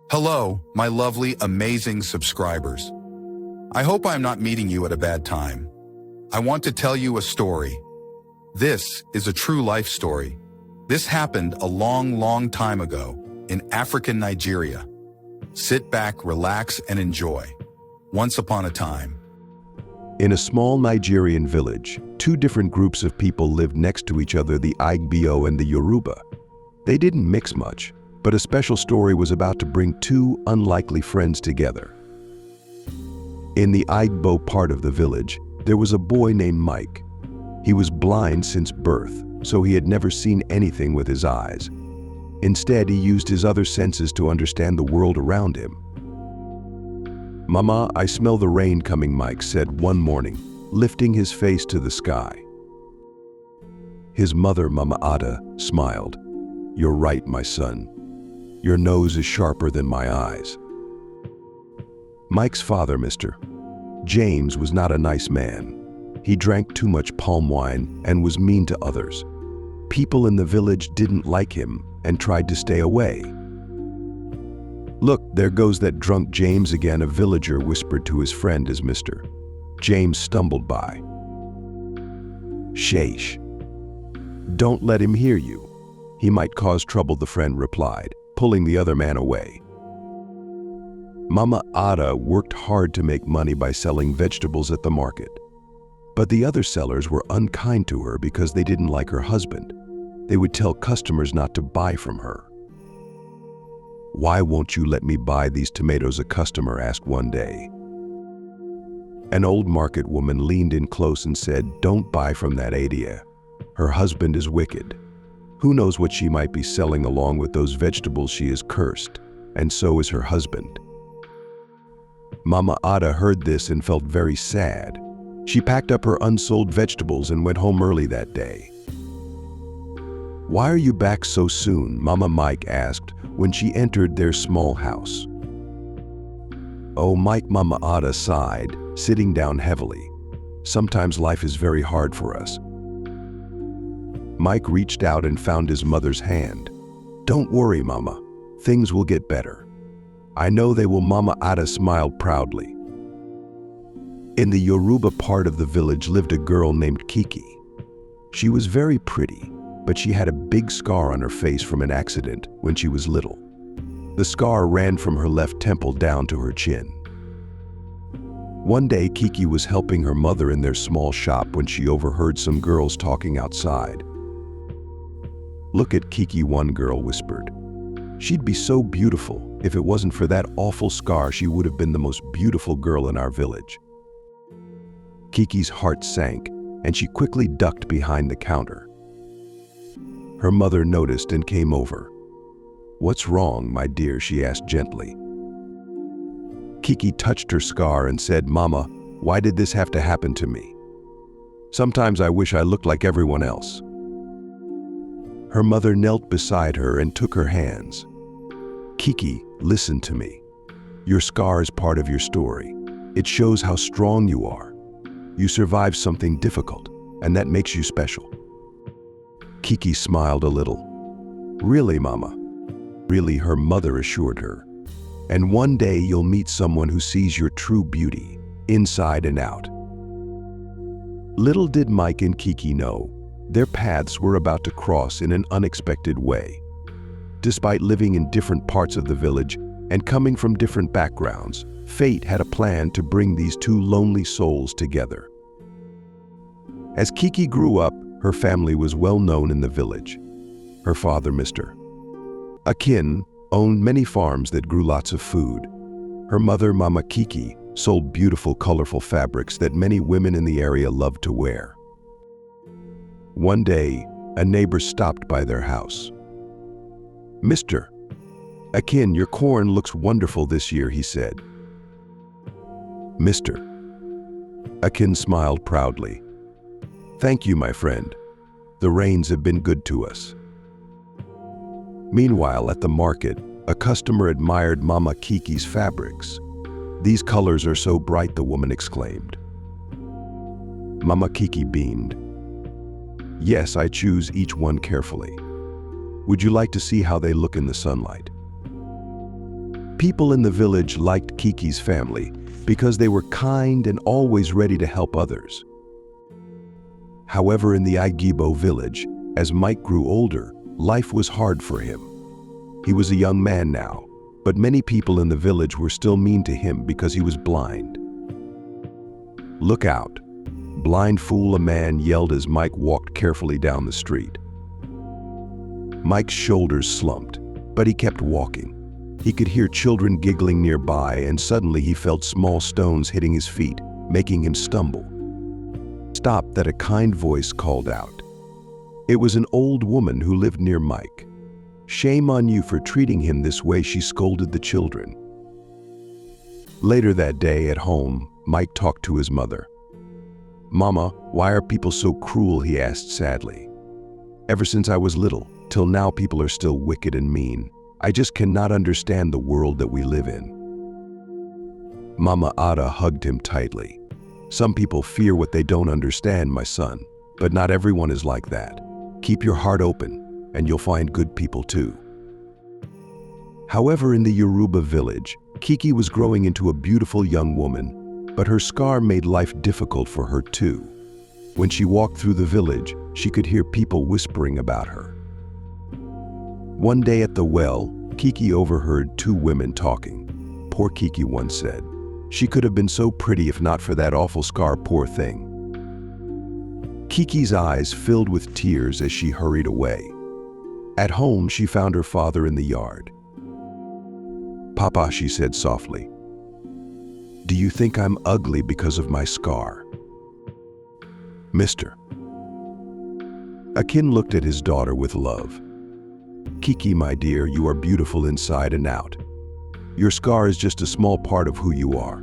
Hello, my lovely, amazing subscribers. I hope I'm not meeting you at a bad time. I want to tell you a story. This is a true life story. This happened a long time ago in African Nigeria. Sit back, relax, and enjoy. Once upon a time. In a small Nigerian village, two different groups of people lived next to each other, the Igbo and the Yoruba. They didn't mix much, but a special story was about to bring two unlikely friends together. In the Igbo part of the village, there was a boy named Mike. He was blind since birth, so he had never seen anything with his eyes. Instead, he used his other senses to understand the world around him. "Mama, I smell the rain coming," Mike said one morning, lifting his face to the sky. His mother, Mama Ada, smiled. "You're right, my son. Your nose is sharper than my eyes." Mike's father, Mr. James, was not a nice man. He drank too much palm wine and was mean to others. People in the village didn't like him and tried to stay away. "Look, there goes that drunk James again," a villager whispered to his friend as Mr. James stumbled by. "Shh. Don't let him hear you. He might cause trouble," the friend replied, pulling the other man away. Mama Ada worked hard to make money by selling vegetables at the market. But the other sellers were unkind to her because they didn't like her husband. They would tell customers not to buy from her. "Why won't you let me buy these tomatoes?" a customer asked one day. An old market woman leaned in close and said, "Don't buy from that idiot. Her husband is wicked. Who knows what she might be selling along with those vegetables? She is cursed, and so is her husband." Mama Ada heard this and felt very sad. She packed up her unsold vegetables and went home early that day. "Why are you back so soon?" Mama Mike asked when she entered their small house. "Oh, Mike," Mama Ada sighed, sitting down heavily. "Sometimes life is very hard for us." Mike reached out and found his mother's hand. "Don't worry, Mama. Things will get better. I know they will." Mama Ada smiled proudly. In the Yoruba part of the village lived a girl named Kiki. She was very pretty, but she had a big scar on her face from an accident when she was little. The scar ran from her left temple down to her chin. One day, Kiki was helping her mother in their small shop when she overheard some girls talking outside. "Look at Kiki," one girl whispered. "She'd be so beautiful. If it wasn't for that awful scar, she would have been the most beautiful girl in our village." Kiki's heart sank, and she quickly ducked behind the counter. Her mother noticed and came over. "What's wrong, my dear?" she asked gently. Kiki touched her scar and said, "Mama, why did this have to happen to me? Sometimes I wish I looked like everyone else." Her mother knelt beside her and took her hands. "Kiki, listen to me. Your scar is part of your story. It shows how strong you are. You survived something difficult, and that makes you special." Kiki smiled a little. "Really, Mama?" "Really," her mother assured her. "And one day you'll meet someone who sees your true beauty, inside and out." Little did Mike and Kiki know, their paths were about to cross in an unexpected way. Despite living in different parts of the village and coming from different backgrounds, fate had a plan to bring these two lonely souls together. As Kiki grew up, her family was well known in the village. Her father, Mr. Akin, owned many farms that grew lots of food. Her mother, Mama Kiki, sold beautiful, colorful fabrics that many women in the area loved to wear. One day, a neighbor stopped by their house. "Mr. Akin, your corn looks wonderful this year," he said. Mr. Akin smiled proudly. "Thank you, my friend. The rains have been good to us." Meanwhile, at the market, a customer admired Mama Kiki's fabrics. "These colors are so bright," the woman exclaimed. Mama Kiki beamed. "Yes, I choose each one carefully. Would you like to see how they look in the sunlight?" People in the village liked Kiki's family because they were kind and always ready to help others. However, in the Igbo village, as Mike grew older, life was hard for him. He was a young man now, but many people in the village were still mean to him because he was blind. "Look out! Blind fool," a man yelled as Mike walked carefully down the street. Mike's shoulders slumped, but he kept walking. He could hear children giggling nearby, and suddenly he felt small stones hitting his feet, making him stumble. "Stop!" that a kind voice called out. It was an old woman who lived near Mike. "Shame on you for treating him this way," she scolded the children. Later that day at home, Mike talked to his mother. "Mama, why are people so cruel?" he asked sadly. "Ever since I was little, till now people are still wicked and mean. I just cannot understand the world that we live in." Mama Ada hugged him tightly. "Some people fear what they don't understand, my son, but not everyone is like that. Keep your heart open, and you'll find good people too." However, in the Yoruba village, Kiki was growing into a beautiful young woman, but her scar made life difficult for her too. When she walked through the village, she could hear people whispering about her. One day at the well, Kiki overheard two women talking. "Poor Kiki," one said. "She could have been so pretty if not for that awful scar, poor thing." Kiki's eyes filled with tears as she hurried away. At home, she found her father in the yard. "Papa," she said softly, "do you think I'm ugly because of my scar?" "Mister." Akin looked at his daughter with love. "Kiki, my dear, you are beautiful inside and out. Your scar is just a small part of who you are."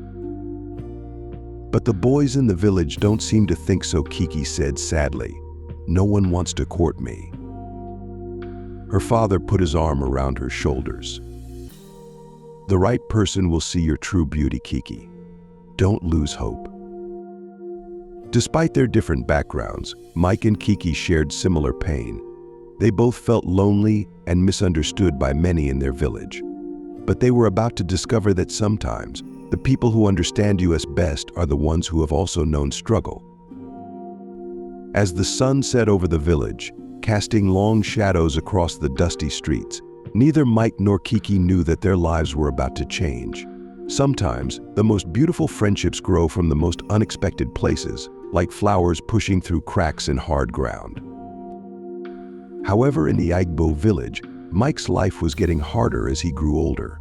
"But the boys in the village don't seem to think so," Kiki said sadly. "No one wants to court me." Her father put his arm around her shoulders. "The right person will see your true beauty, Kiki. Don't lose hope." Despite their different backgrounds, Mike and Kiki shared similar pain. They both felt lonely and misunderstood by many in their village. But they were about to discover that sometimes the people who understand you as best are the ones who have also known struggle. As the sun set over the village, casting long shadows across the dusty streets, neither Mike nor Kiki knew that their lives were about to change. Sometimes, the most beautiful friendships grow from the most unexpected places, like flowers pushing through cracks in hard ground. However, in the Igbo village, Mike's life was getting harder as he grew older.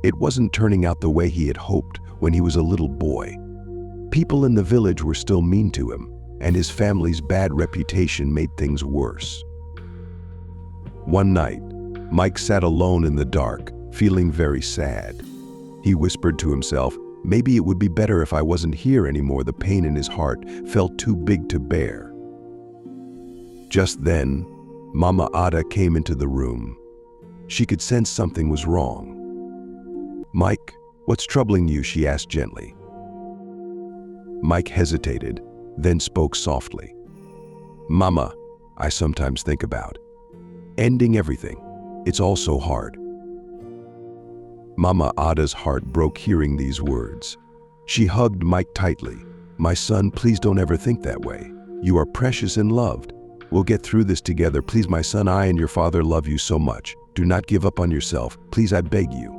It wasn't turning out the way he had hoped when he was a little boy. People in the village were still mean to him, and his family's bad reputation made things worse. One night, Mike sat alone in the dark, feeling very sad. He whispered to himself, "Maybe it would be better if I wasn't here anymore." The pain in his heart felt too big to bear. Just then, Mama Ada came into the room. She could sense something was wrong. "Mike, what's troubling you?" she asked gently. Mike hesitated, then spoke softly. "Mama, I sometimes think about ending everything. It's all so hard." Mama Ada's heart broke hearing these words. She hugged Mike tightly. "My son, please don't ever think that way. You are precious and loved. We'll get through this together. Please, my son, I and your father love you so much. Do not give up on yourself. Please, I beg you."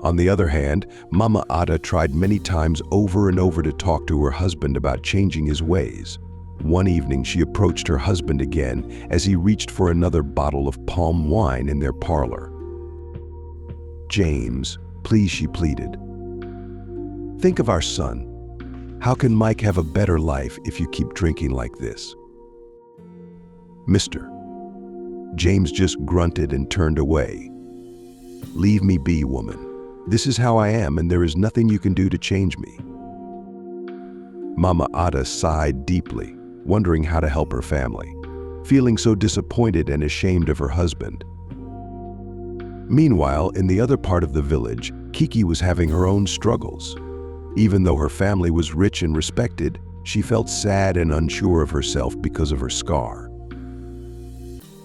On the other hand, Mama Ada tried many times over and over to talk to her husband about changing his ways. One evening, she approached her husband again as he reached for another bottle of palm wine in their parlor. "James, please," she pleaded. "Think of our son. How can Mike have a better life if you keep drinking like this?" "Mister." James just grunted and turned away. "Leave me be, woman. This is how I am, and there is nothing you can do to change me." Mama Ada sighed deeply, wondering how to help her family, feeling so disappointed and ashamed of her husband. Meanwhile, in the other part of the village, Kiki was having her own struggles. Even though her family was rich and respected, she felt sad and unsure of herself because of her scar.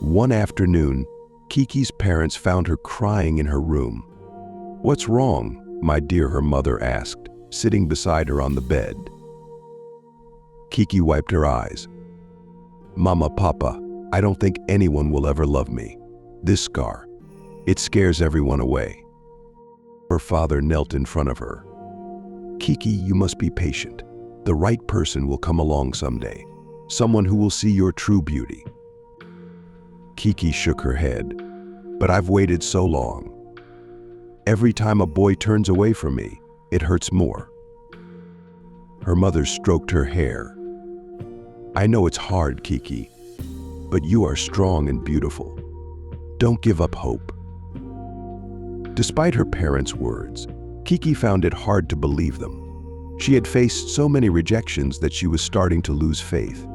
One afternoon, Kiki's parents found her crying in her room. "What's wrong, my dear?" her mother asked, sitting beside her on the bed. Kiki wiped her eyes. "Mama, Papa, I don't think anyone will ever love me. This scar, it scares everyone away." Her father knelt in front of her. "Kiki, you must be patient. The right person will come along someday. Someone who will see your true beauty." Kiki shook her head. "But I've waited so long. Every time a boy turns away from me, it hurts more." Her mother stroked her hair. "I know it's hard, Kiki, but you are strong and beautiful. Don't give up hope." Despite her parents' words, Kiki found it hard to believe them. She had faced so many rejections that she was starting to lose faith.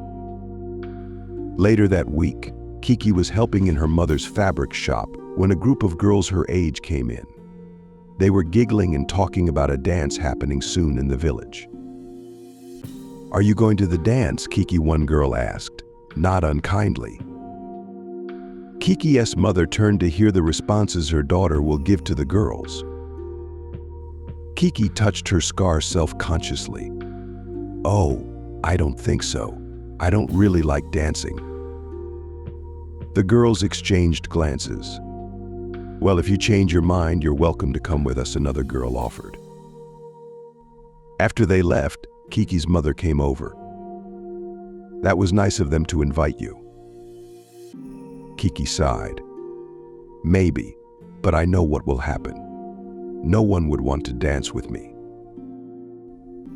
Later that week, Kiki was helping in her mother's fabric shop when a group of girls her age came in. They were giggling and talking about a dance happening soon in the village. "Are you going to the dance?" Kiki, one girl asked, not unkindly. Kiki's mother turned to hear the responses her daughter will give to the girls. Kiki touched her scar self-consciously. "Oh, I don't think so. I don't really like dancing." The girls exchanged glances. "Well, if you change your mind, you're welcome to come with us," another girl offered. After they left, Kiki's mother came over. "That was nice of them to invite you." Kiki sighed. "Maybe, but I know what will happen. No one would want to dance with me."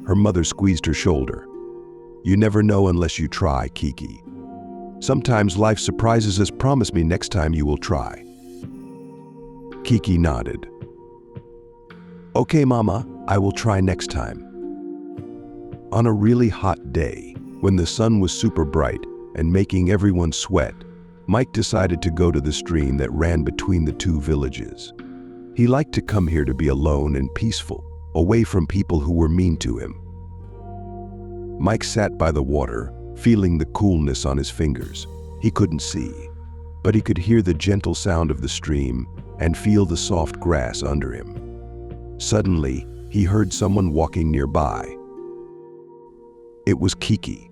Her mother squeezed her shoulder. "You never know unless you try, Kiki. Sometimes life surprises us. Promise me next time you will try." Kiki nodded. "Okay, Mama, I will try next time." On a really hot day, when the sun was super bright and making everyone sweat, Mike decided to go to the stream that ran between the two villages. He liked to come here to be alone and peaceful, away from people who were mean to him. Mike sat by the water, feeling the coolness on his fingers. He couldn't see, but he could hear the gentle sound of the stream and feel the soft grass under him. Suddenly, he heard someone walking nearby. It was Kiki.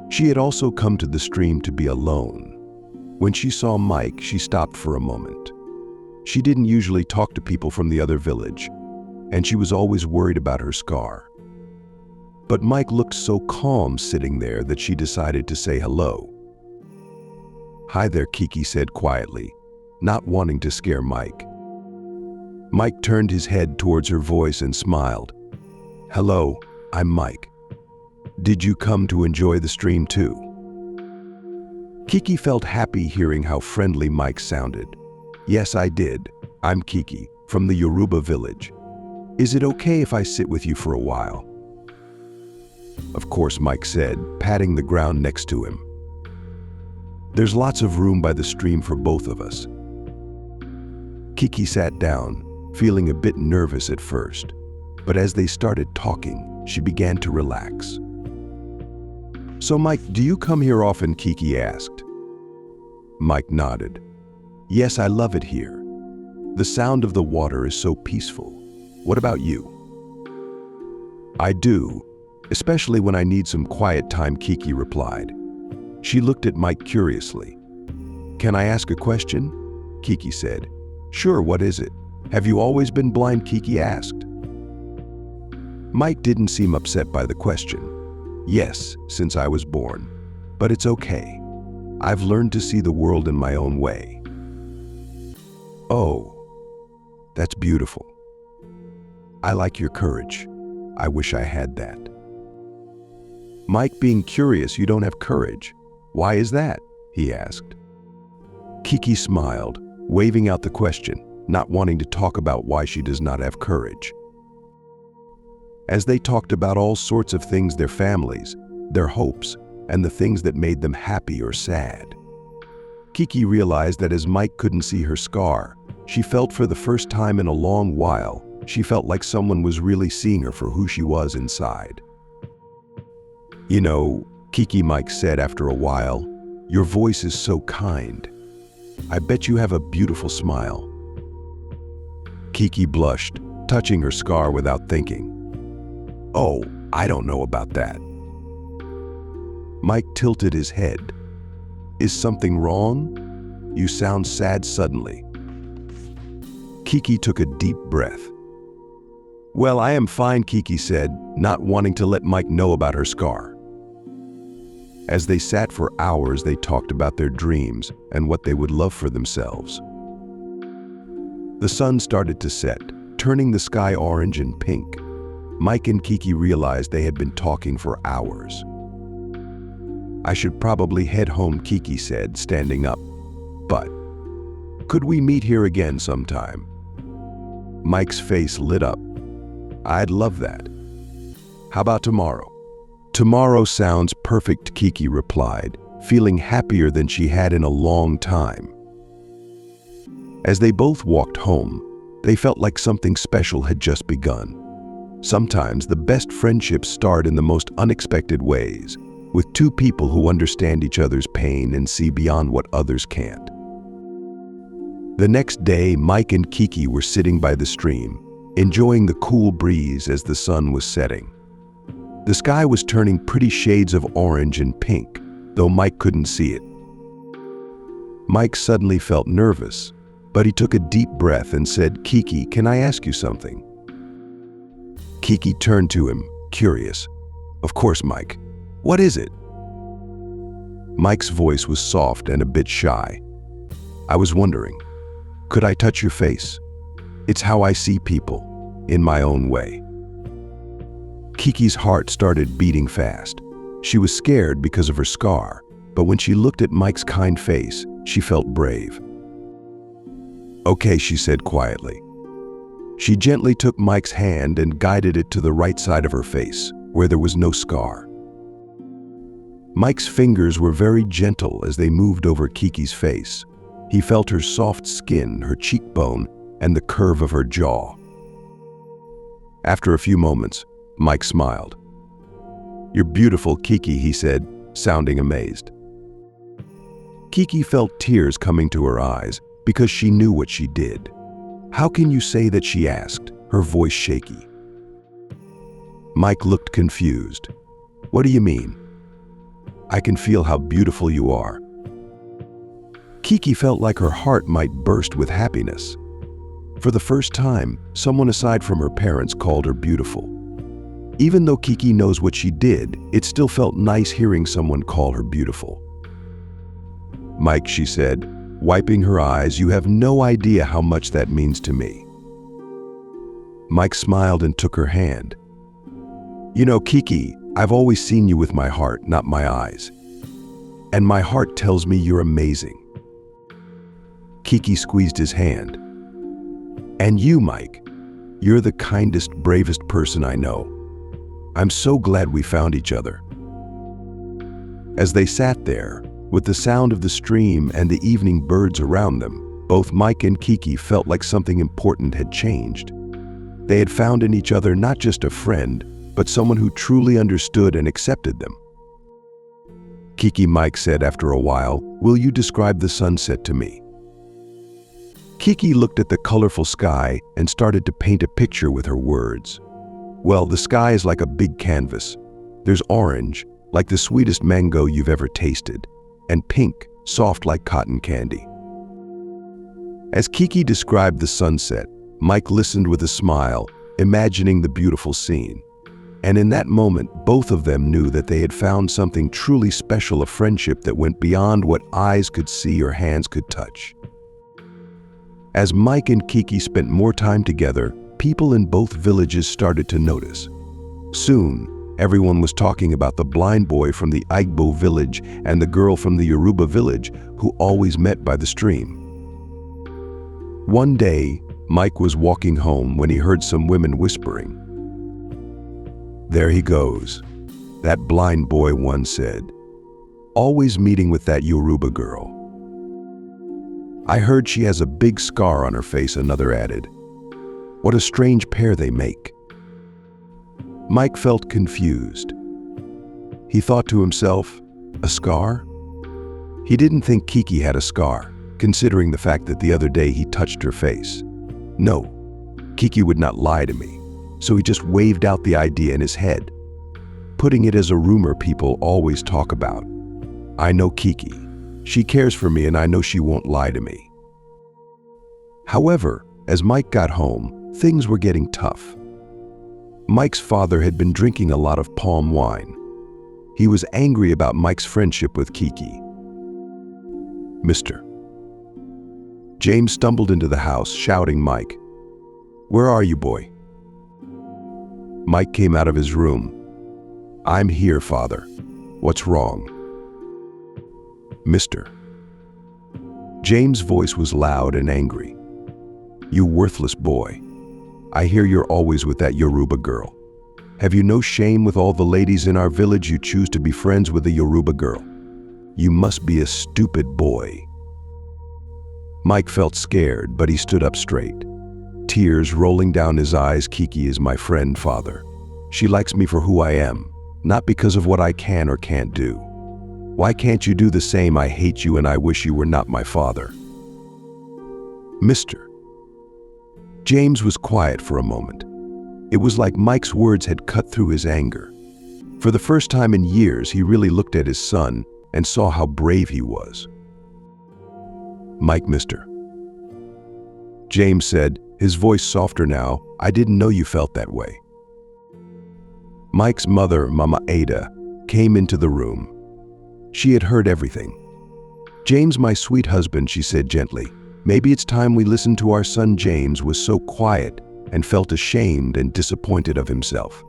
She had also come to the stream to be alone. When she saw Mike, she stopped for a moment. She didn't usually talk to people from the other village, and she was always worried about her scar. But Mike looked so calm sitting there that she decided to say hello. "Hi there," Kiki said quietly, not wanting to scare Mike. Mike turned his head towards her voice and smiled. "Hello, I'm Mike. Did you come to enjoy the stream too?" Kiki felt happy hearing how friendly Mike sounded. "Yes, I did. I'm Kiki, from the Yoruba village. Is it okay if I sit with you for a while?" "Of course," Mike said, patting the ground next to him. "There's lots of room by the stream for both of us." Kiki sat down, feeling a bit nervous at first, but as they started talking, she began to relax. "So Mike, do you come here often?" Kiki asked. Mike nodded. "Yes, I love it here. The sound of the water is so peaceful. What about you?" "I do, especially when I need some quiet time," Kiki replied. She looked at Mike curiously. "Can I ask a question?" Kiki said. "Sure, what is it? Have you always been blind?" Kiki asked. Mike didn't seem upset by the question. "Yes, since I was born. But it's okay. I've learned to see the world in my own way." "Oh, that's beautiful. I like your courage. I wish I had that." Mike, being curious, "You don't have courage. Why is that?" he asked. Kiki smiled, waving out the question, not wanting to talk about why she does not have courage. As they talked about all sorts of things, their families, their hopes, and the things that made them happy or sad, Kiki realized that as Mike couldn't see her scar, she felt for the first time in a long while, she felt like someone was really seeing her for who she was inside. "You know, Kiki," Mike said after a while, "your voice is so kind. I bet you have a beautiful smile." Kiki blushed, touching her scar without thinking. "Oh, I don't know about that." Mike tilted his head. "Is something wrong? You sound sad suddenly." Kiki took a deep breath. "Well, I am fine," Kiki said, not wanting to let Mike know about her scar. As they sat for hours, they talked about their dreams and what they would love for themselves. The sun started to set, turning the sky orange and pink. Mike and Kiki realized they had been talking for hours. "I should probably head home," Kiki said, standing up. "But could we meet here again sometime?" Mike's face lit up. "I'd love that. How about tomorrow?" "Tomorrow sounds perfect," Kiki replied, feeling happier than she had in a long time. As they both walked home, they felt like something special had just begun. Sometimes the best friendships start in the most unexpected ways, with two people who understand each other's pain and see beyond what others can't. The next day, Mike and Kiki were sitting by the stream, enjoying the cool breeze as the sun was setting. The sky was turning pretty shades of orange and pink, though Mike couldn't see it. Mike suddenly felt nervous, but he took a deep breath and said, "Kiki, can I ask you something?" Kiki turned to him, curious. "Of course, Mike. What is it?" Mike's voice was soft and a bit shy. "I was wondering, could I touch your face? It's how I see people, in my own way." Kiki's heart started beating fast. She was scared because of her scar, but when she looked at Mike's kind face, she felt brave. "Okay," she said quietly. She gently took Mike's hand and guided it to the right side of her face, where there was no scar. Mike's fingers were very gentle as they moved over Kiki's face. He felt her soft skin, her cheekbone, and the curve of her jaw. After a few moments, Mike smiled. "You're beautiful, Kiki," he said, sounding amazed. Kiki felt tears coming to her eyes because she knew what she did. "How can you say that?" she asked, her voice shaky. Mike looked confused. "What do you mean?" "I can feel how beautiful you are." Kiki felt like her heart might burst with happiness. For the first time, someone aside from her parents called her beautiful. Even though Kiki knows what she did, it still felt nice hearing someone call her beautiful. "Mike," she said, wiping her eyes, "you have no idea how much that means to me." Mike smiled and took her hand. "You know, Kiki, I've always seen you with my heart, not my eyes. And my heart tells me you're amazing." Kiki squeezed his hand. "And you, Mike, you're the kindest, bravest person I know. I'm so glad we found each other." As they sat there, with the sound of the stream and the evening birds around them, both Mike and Kiki felt like something important had changed. They had found in each other not just a friend, but someone who truly understood and accepted them. "Kiki," Mike said after a while, "will you describe the sunset to me?" Kiki looked at the colorful sky and started to paint a picture with her words. "Well, the sky is like a big canvas. There's orange, like the sweetest mango you've ever tasted, and pink, soft like cotton candy." As Kiki described the sunset, Mike listened with a smile, imagining the beautiful scene. And in that moment, both of them knew that they had found something truly special, a friendship that went beyond what eyes could see or hands could touch. As Mike and Kiki spent more time together, people in both villages started to notice. Soon, everyone was talking about the blind boy from the Igbo village and the girl from the Yoruba village who always met by the stream. One day, Mike was walking home when he heard some women whispering. "There he goes," that blind boy one said. "Always meeting with that Yoruba girl." "I heard she has a big scar on her face," another added. "What a strange pair they make." Mike felt confused. He thought to himself, a scar? He didn't think Kiki had a scar, considering the fact that the other day he touched her face. No, Kiki would not lie to me, so he just waved out the idea in his head, putting it as a rumor people always talk about. I know Kiki. She cares for me and I know she won't lie to me. However, as Mike got home, things were getting tough. Mike's father had been drinking a lot of palm wine. He was angry about Mike's friendship with Kiki. Mr. James stumbled into the house, shouting, "Mike, where are you, boy?" Mike came out of his room. "I'm here, father. What's wrong?" "Mr." James' voice was loud and angry. "You worthless boy. I hear you're always with that Yoruba girl. Have you no shame with all the ladies in our village you choose to be friends with a Yoruba girl? You must be a stupid boy." Mike felt scared, but he stood up straight, tears rolling down his eyes. "Kiki is my friend, father. She likes me for who I am, not because of what I can or can't do. Why can't you do the same? I hate you and I wish you were not my father." "Mr." James was quiet for a moment. It was like Mike's words had cut through his anger. For the first time in years, he really looked at his son and saw how brave he was. "Mike, mister," James said, his voice softer now, "I didn't know you felt that way." Mike's mother, Mama Ada, came into the room. She had heard everything. "James, my sweet husband," she said gently, "maybe it's time we listened to our son." James was so quiet and felt ashamed and disappointed of himself.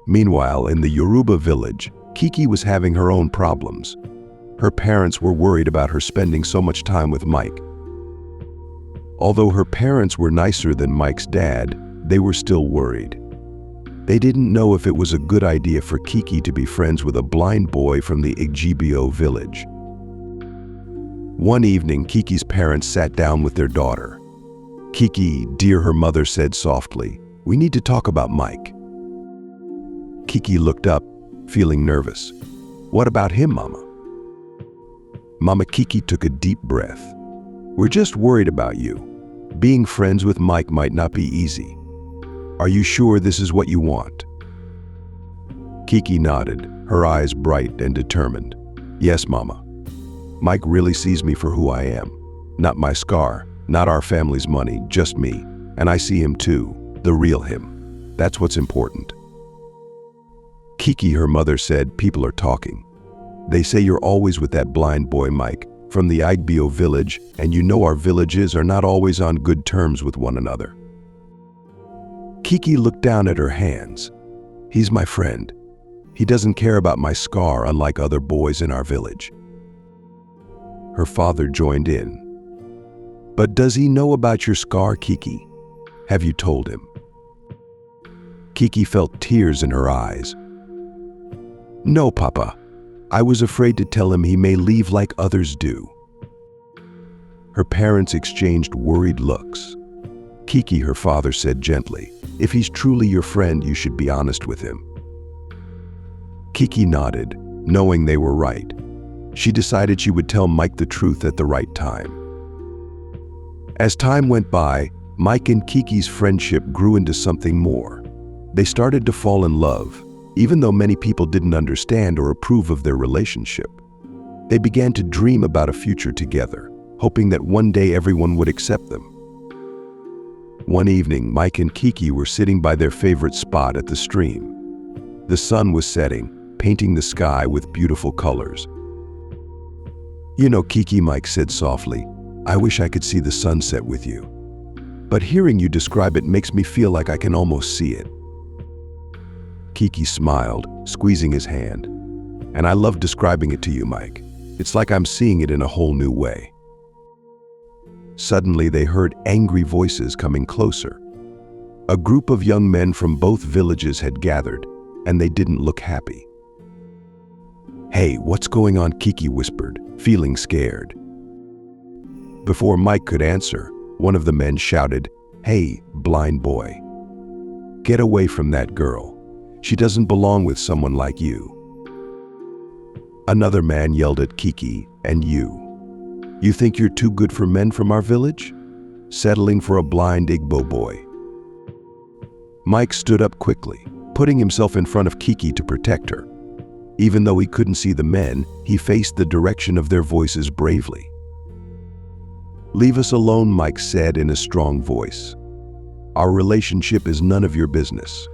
Meanwhile, in the Yoruba village, Kiki was having her own problems. Her parents were worried about her spending so much time with Mike. Although her parents were nicer than Mike's dad, they were still worried. They didn't know if it was a good idea for Kiki to be friends with a blind boy from the Igbio village. One evening, Kiki's parents sat down with their daughter. "Kiki, dear," her mother said softly, "we need to talk about Mike." Kiki looked up, feeling nervous. "What about him, Mama?" Mama Kiki took a deep breath. "We're just worried about you. Being friends with Mike might not be easy. Are you sure this is what you want?" Kiki nodded, her eyes bright and determined. "Yes, Mama. Mike really sees me for who I am. Not my scar, not our family's money, just me. And I see him too, the real him. That's what's important." "Kiki," her mother said, "people are talking. They say you're always with that blind boy Mike from the Igbio village, and you know our villages are not always on good terms with one another." Kiki looked down at her hands. "He's my friend. He doesn't care about my scar, unlike other boys in our village." Her father joined in. "But does he know about your scar, Kiki? Have you told him?" Kiki felt tears in her eyes. "No, Papa. I was afraid to tell him. He may leave like others do." Her parents exchanged worried looks. "Kiki," her father said gently, "if he's truly your friend, you should be honest with him." Kiki nodded, knowing they were right. She decided she would tell Mike the truth at the right time. As time went by, Mike and Kiki's friendship grew into something more. They started to fall in love, even though many people didn't understand or approve of their relationship. They began to dream about a future together, hoping that one day everyone would accept them. One evening, Mike and Kiki were sitting by their favorite spot at the stream. The sun was setting, painting the sky with beautiful colors. "You know, Kiki," Mike said softly, "I wish I could see the sunset with you. But hearing you describe it makes me feel like I can almost see it." Kiki smiled, squeezing his hand. "And I love describing it to you, Mike. It's like I'm seeing it in a whole new way." Suddenly, they heard angry voices coming closer. A group of young men from both villages had gathered, and they didn't look happy. "Hey, what's going on?" Kiki whispered, feeling scared. Before Mike could answer, one of the men shouted, "Hey, blind boy. Get away from that girl. She doesn't belong with someone like you." Another man yelled at Kiki, "And you? You think you're too good for men from our village? settling for a blind Igbo boy. Mike stood up quickly, putting himself in front of Kiki to protect her. Even though he couldn't see the men, he faced the direction of their voices bravely. "Leave us alone," Mike said in a strong voice. "Our relationship is none of your business."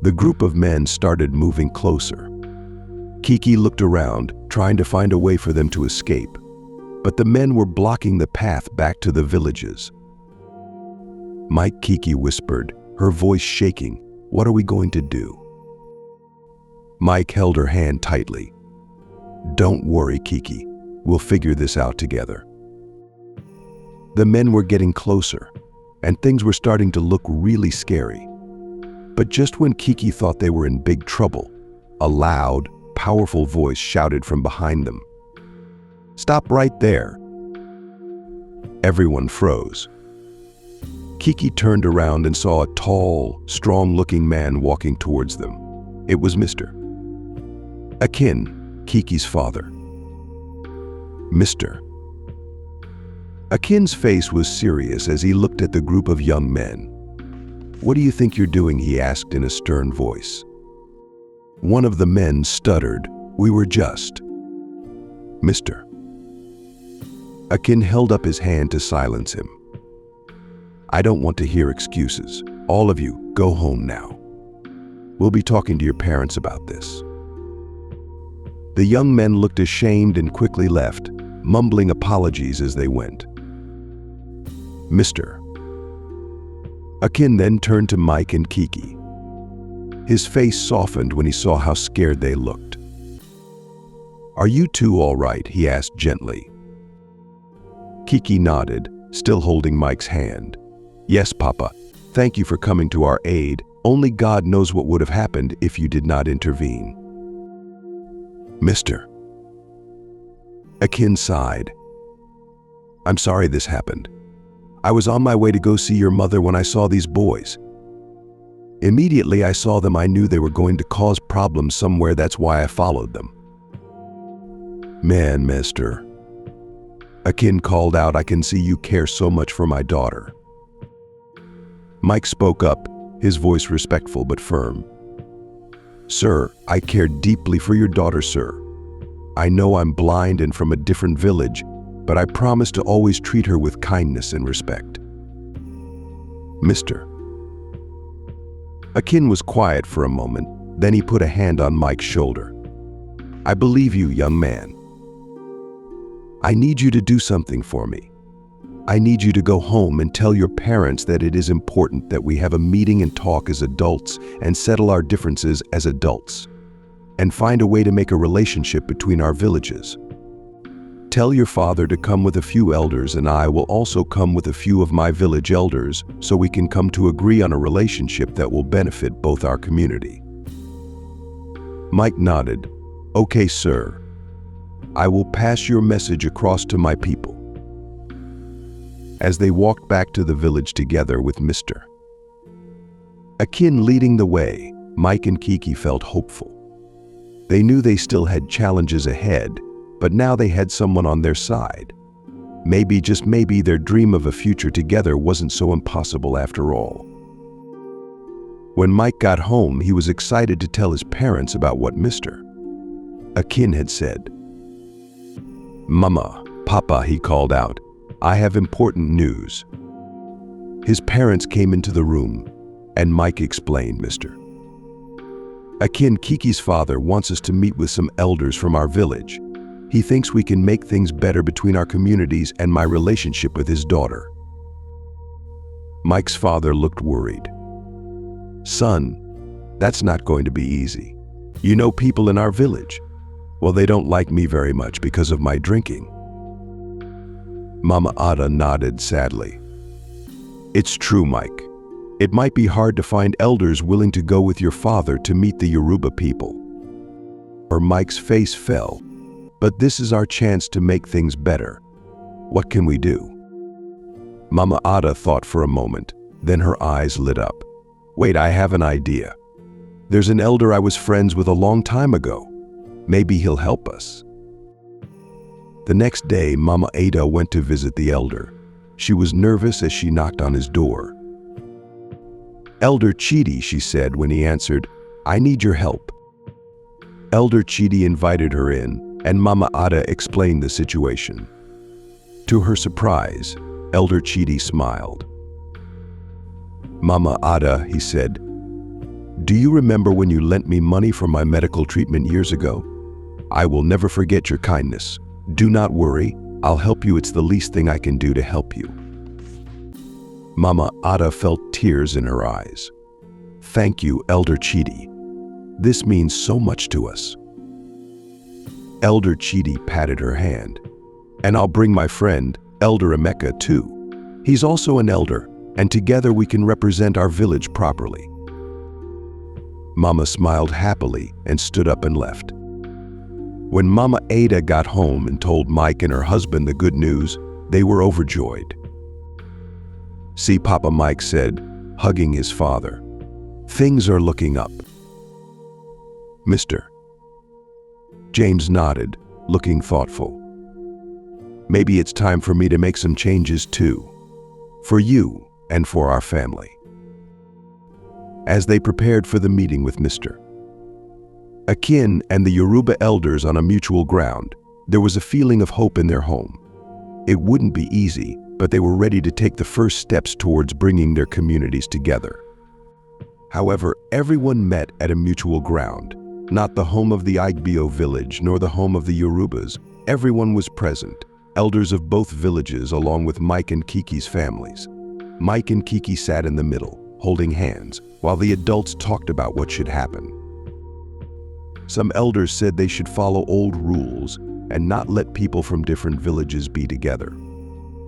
The group of men started moving closer. Kiki looked around, trying to find a way for them to escape, but the men were blocking the path back to the villages. "Mike," Kiki whispered, her voice shaking, "what are we going to do?" Mike held her hand tightly. "Don't worry, Kiki. We'll figure this out together." The men were getting closer, and things were starting to look really scary. But just when Kiki thought they were in big trouble, a loud, powerful voice shouted from behind them, "Stop right there!" Everyone froze. Kiki turned around and saw a tall, strong-looking man walking towards them. It was Mr. Akin, Kiki's father. "Mr." Akin's face was serious as he looked at the group of young men. "What do you think you're doing?" he asked in a stern voice. One of the men stuttered, "We were just..." "Mr." Akin held up his hand to silence him. "I don't want to hear excuses. All of you, go home now. We'll be talking to your parents about this." The young men looked ashamed and quickly left, mumbling apologies as they went. "Mr." Akin then turned to Mike and Kiki. His face softened when he saw how scared they looked. "Are you two all right?" he asked gently. Kiki nodded, still holding Mike's hand. "Yes, Papa. Thank you for coming to our aid. Only God knows what would have happened if you did not intervene." "Mr." Akin sighed. "I'm sorry this happened. I was on my way to go see your mother when I saw these boys. Immediately I saw them, I knew they were going to cause problems somewhere, that's why I followed them." "Man, mister," Akin called out, "I can see you care so much for my daughter." Mike spoke up, his voice respectful but firm. "Sir, I care deeply for your daughter, sir. I know I'm blind and from a different village, but I promise to always treat her with kindness and respect." "Mr." Akin was quiet for a moment, then he put a hand on Mike's shoulder. "I believe you, young man. I need you to do something for me. I need you to go home and tell your parents that it is important that we have a meeting and talk as adults and settle our differences as adults, and find a way to make a relationship between our villages. Tell your father to come with a few elders, and I will also come with a few of my village elders, so we can come to agree on a relationship that will benefit both our community." Mike nodded. "Okay, sir. I will pass your message across to my people." As they walked back to the village together with Mr. Akin leading the way, Mike and Kiki felt hopeful. They knew they still had challenges ahead, but now they had someone on their side. Maybe, just maybe, their dream of a future together wasn't so impossible after all. When Mike got home, he was excited to tell his parents about what Mr. Akin had said. "Mama, Papa," he called out, "I have important news." His parents came into the room, and Mike explained, "Mr. Akin, Kiki's father wants us to meet with some elders from our village. He thinks we can make things better between our communities and my relationship with his daughter." Mike's father looked worried. "Son, that's not going to be easy. You know people in our village. Well, they don't like me very much because of my drinking." Mama Ada nodded sadly. "It's true, Mike. It might be hard to find elders willing to go with your father to meet the Yoruba people." Or Mike's face fell. "But this is our chance to make things better. What can we do?" Mama Ada thought for a moment, then her eyes lit up. "Wait, I have an idea. There's an elder I was friends with a long time ago. Maybe he'll help us." The next day, Mama Ada went to visit the elder. She was nervous as she knocked on his door. "Elder Chidi," she said when he answered, "I need your help." Elder Chidi invited her in, and Mama Ada explained the situation. To her surprise, Elder Chidi smiled. "Mama Ada," he said, "do you remember when you lent me money for my medical treatment years ago? I will never forget your kindness. Do not worry, I'll help you. It's the least thing I can do to help you." Mama Ada felt tears in her eyes. "Thank you, Elder Chidi. This means so much to us." Elder Chidi patted her hand. "And I'll bring my friend, Elder Emeka, too. He's also an elder, and together we can represent our village properly." Mama smiled happily and stood up and left. When Mama Ada got home and told Mike and her husband the good news, they were overjoyed. "See," Papa Mike said, hugging his father, "things are looking up." "Mr." James nodded, looking thoughtful. "Maybe it's time for me to make some changes too. For you and for our family." As they prepared for the meeting with Mr. Akin and the Yoruba elders on a mutual ground, there was a feeling of hope in their home. It wouldn't be easy, but they were ready to take the first steps towards bringing their communities together. However, everyone met at a mutual ground, not the home of the Igbio village nor the home of the Yorubas. Everyone was present, elders of both villages along with Mike and Kiki's families. Mike and Kiki sat in the middle, holding hands, while the adults talked about what should happen. Some elders said they should follow old rules and not let people from different villages be together.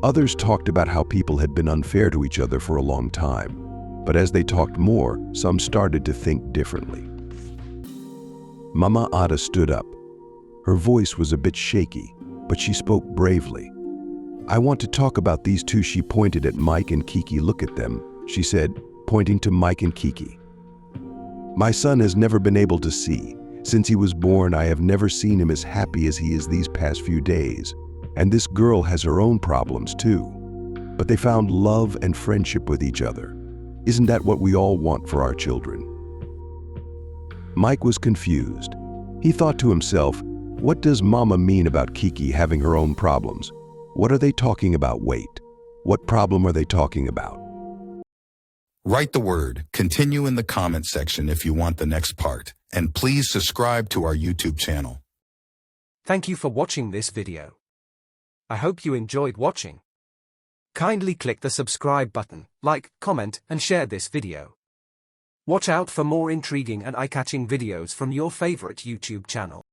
Others talked about how people had been unfair to each other for a long time, but as they talked more, some started to think differently. Mama Ada stood up. Her voice was a bit shaky, but she spoke bravely. "I want to talk about these two." She pointed at Mike and Kiki. "Look at them," she said, pointing to Mike and Kiki. "My son has never been able to see. Since he was born, I have never seen him as happy as he is these past few days. And this girl has her own problems too. But they found love and friendship with each other. Isn't that what we all want for our children?" Mike was confused. He thought to himself, what does Mama mean about Kiki having her own problems? What are they talking about? Wait, what problem are they talking about? Write the word "continue" in the comment section if you want the next part, and please subscribe to our YouTube channel. Thank you for watching this video. I hope you enjoyed watching. Kindly click the subscribe button, like, comment, and share this video. Watch out for more intriguing and eye-catching videos from your favorite YouTube channel.